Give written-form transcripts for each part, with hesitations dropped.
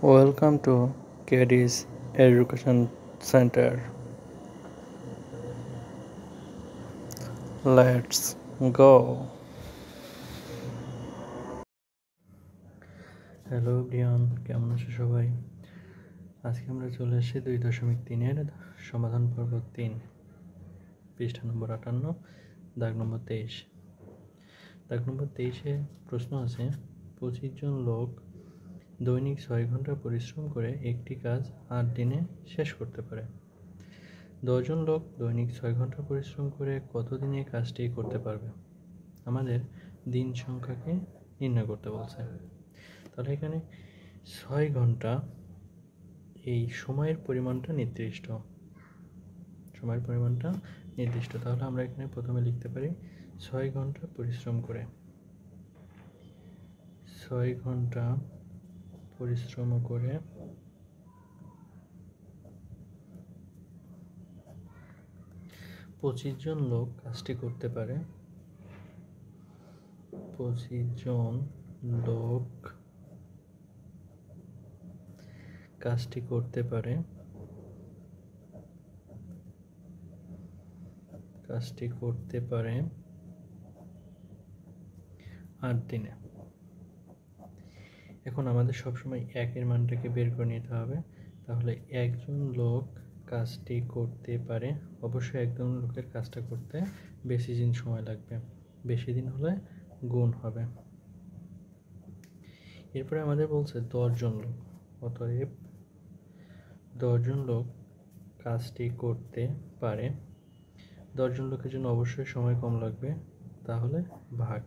Welcome to KD's Education Center. Let's go. Hello Brian, কেমন আছো সবাই? আজকে আমরা চলে এসেছি 2.3-এর সমাধান পর্ব 3, পৃষ্ঠা নম্বর 58, দাগ নম্বর 23। দাগ নম্বর 23-এ প্রশ্ন আছে, 25 জন লোক দৈনিক 6 ঘন্টা পরিশ্রম করে একটি কাজ 8 দিনে শেষ করতে পারে। 10 জন লোক দৈনিক 6 ঘন্টা পরিশ্রম করে কত দিনে কাজটি করতে পারবে? আমাদের দিন সংখ্যাকে নির্ণয় করতে বলছে। তাহলে এখানে 6 ঘন্টা, এই সময়ের পরিমাণটা নির্দিষ্ট, তাহলে আমরা এখানে প্রথমে লিখতে পারি 6 ঘন্টা পরিশ্রম করে, 6 ঘন্টা পরিশ্রম করে 25 জন লোক কাজটি করতে পারে। 25 জন লোক কাজটি করতে পারে 8 দিনে। এখন আমাদের সবসময় একের মানটাকে বের করে নিতে হবে। তাহলে একজন লোক কাজটি করতে পারে, অবশ্যই একজন লোকের কাজটা করতে বেশি দিন সময় লাগবে, বেশি দিন হলে গুণ হবে। এরপরে আমাদের বলছে 10 জন লোক, অতএব 10 জন লোক কাজটি করতে পারে। 10 জন লোকের জন্য অবশ্যই সময় কম লাগবে, তাহলে ভাগ।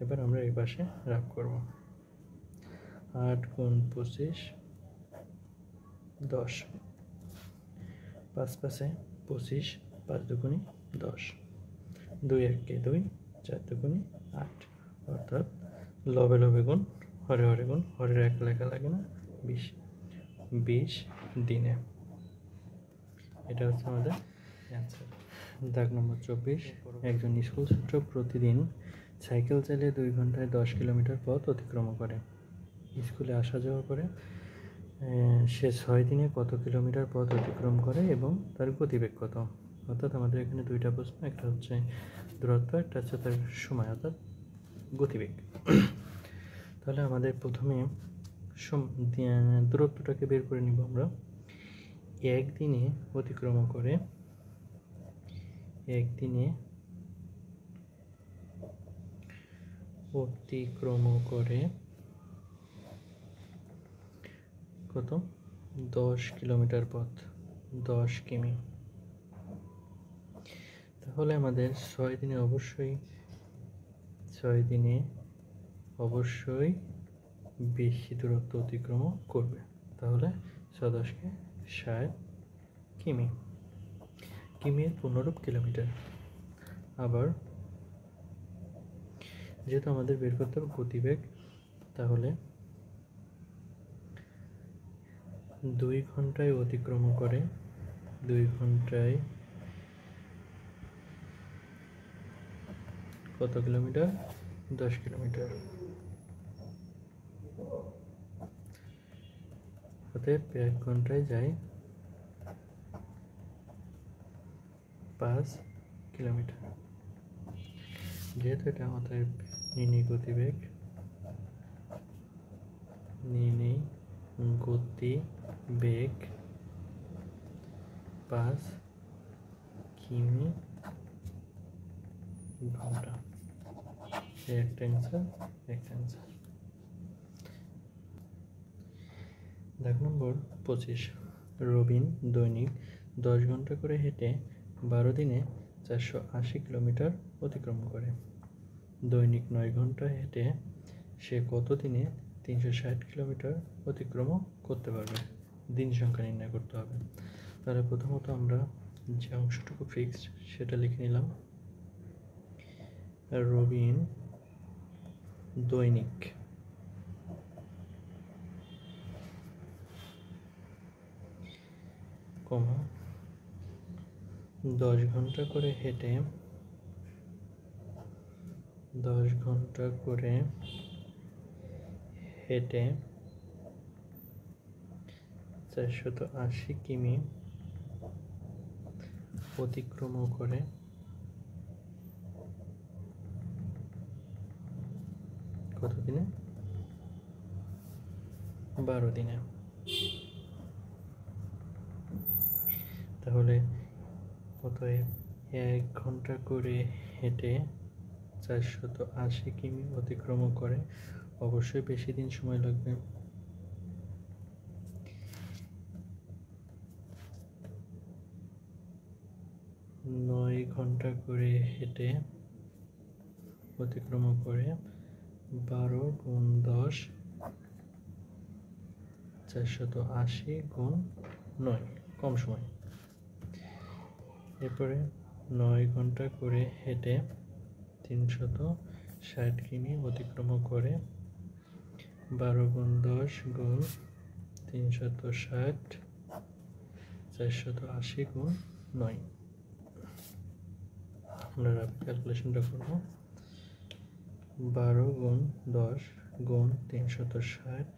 এবার আমরা এই পাশে রাগ করব, 8 গুণ 25 10, 5 পাশে 25, 5 দুগুণী 10, 2 1 2, 4 দুগুণী 8, অর্থাৎ লবে লবে গুণ হরে হরে গুণ, হরের এক লেখা লাগে না, 20 দিনে। এটা হচ্ছে আমাদের অ্যান্সার। দাগ নম্বর 24, একজন স্কুল ছাত্র প্রতিদিন সাইকেল চালিয়ে 2 ঘন্টায় 10 কিলোমিটার পথ অতিক্রম করে। স্কুলে আসা যাওয়া করে সে 6 দিনে কত কিলোমিটার পথ অতিক্রম করে এবং তার গতিবেগ কত? অর্থাৎ আমাদের এখানে দুইটা প্রশ্ন, একটা হচ্ছে দূরত্ব, একটা হচ্ছে তার সময়, অর্থাৎ গতিবেগ। তাহলে আমাদের প্রথমে দূরত্বটাকে বের করে নিব আমরা। একদিনে অতিক্রম করে কত? 10 কিলোমিটার পথ, 10 কিমি। তাহলে আমাদের 6 দিনে অবশ্যই বেশি দূরত্ব অতিক্রম করবে। তাহলে 6 10 কে 60 কিমি, কিমির পূর্ণরূপ কিলোমিটার। আবার যেহেতু আমাদের বের করতে হবে গতিবেগ, তাহলে 2 ঘন্টায় অতিক্রম করে, 2 ঘন্টায় কত কিলোমিটার? 10 কিলোমিটার। অতএব 1 ঘন্টায় যায় 5 কিলোমিটার। যেহেতু এটা অতএব নির্ণয় গতিবেগ 5 কিমি ঘন্টা। একটা অ্যান্সার। দাগ নম্বর 25, রবিন দৈনিক 10 ঘন্টা করে হেঁটে 12 দিনে 480 কিলোমিটার অতিক্রম করে। দৈনিক 9 ঘন্টা হেঁটে সে কত দিনে 360 কিলোমিটার অতিক্রম করতে পারবে? দিন সংখ্যা নির্ণয় করতে হবে। তাহলে প্রথমত আমরা যে অংশটুকু ফিক্সড সেটা লিখে নিলাম। রবিন দৈনিক 10 ঘন্টা করে হেঁটে 10 ঘন্টা করে হেঁটে 480 কিমি অতিক্রম করে কত দিনে? 12 দিনে। তাহলে অতএব 1 ঘন্টা করে হেঁটে 480 কিমি অতিক্রম করে, অবশ্যই বেশি দিন সময় লাগবে। 9 ঘন্টা করে হেঁটে অতিক্রম করে 12 গুণ 10 480 গুণ 9, কম সময়। এরপরে 9 ঘন্টা করে হেঁটে 360 কিমি অতিক্রম করে 12 গুণ 10 গুণ 360 480 গুণ 9। আমরা ক্যালকুলেশনটা করব। 12 গুণ 10 গুণ 360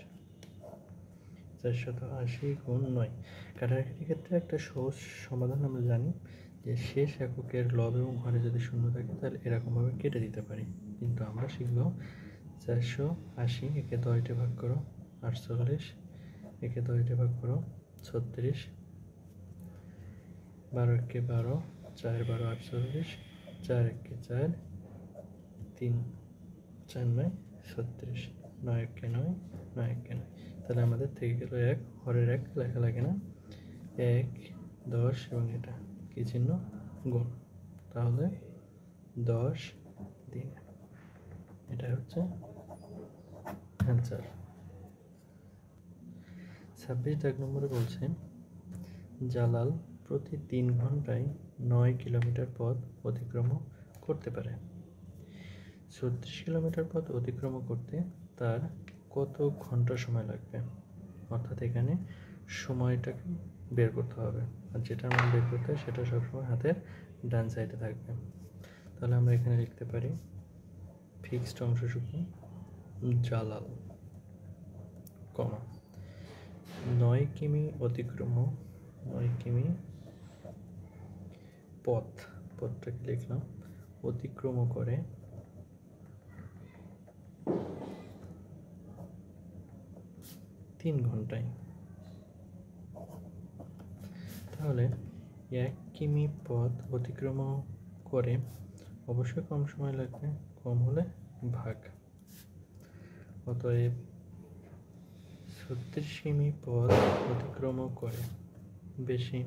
480 গুণ 9। কাটাকাটির ক্ষেত্রে একটা সহজ সমাধান আমরা জানি যে শেষ এককের লব এবং হরে যদি শূন্য থাকে তাহলে এরকমভাবে কেটে দিতে পারি, কিন্তু আমরা শিখব 480 একে 10 ভাগ করো 48, একে 10 ভাগ করো 36, 12 একে 12, 4 12 48, 4 একে 4, 3 4 9 36, 9 একে 9, 9 একে 9। তাহলে আমাদের থেকে গেল 1, হরের 1 লেখা লাগে না, 1 10 এবং এটা কি চিহ্ন? গুণ। তাহলে 10 দিন। এটা হচ্ছে অ্যান্সার। 26 দাগ নম্বরে বলছে জালাল প্রতি 3 ঘন্টায় 9 কিলোমিটার পথ অতিক্রম করতে পারে। 36 কিলোমিটার পথ অতিক্রম করতে তার কত ঘন্টা সময় লাগবে? অর্থাৎ এখানে সময়টাকে বের করতে হবে, আর যেটা আমরা বের করতে হয় সেটা সবসময় হাতের ডান সাইডে থাকবে। তাহলে আমরা এখানে লিখতে পারি ফিক্সড অংশটুকু জালাল, কমা 9 কিমি অতিক্রম, 9 কিমি পথটাকে লিখলাম অতিক্রম করে 3 ঘন্টায়। তাহলে 1 কিমি পথ অতিক্রম করে অবশ্যই কম সময় লাগবে, কম হলে ভাগ। অতএব 36 কিমি পথ অতিক্রম করে বেশি,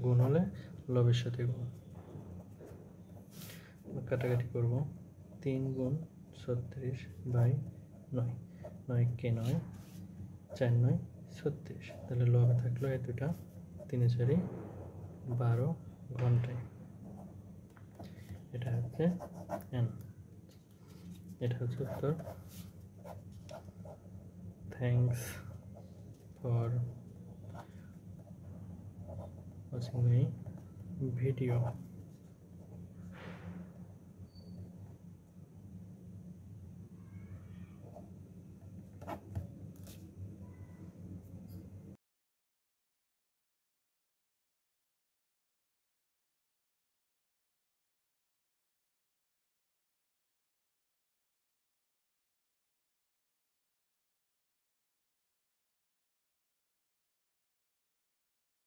গুণ হলে লবের সাথে গুণ। কাটাকাটি করব, 3 গুণ 36 বাই 9, 9 কে 9, 4 9 36। তাহলে লবে থাকলো এই দুটা, 3 4 12 ঘন্টায়। এটা হচ্ছে এন, এটা হচ্ছে উত্তর। Thanks for watching my video.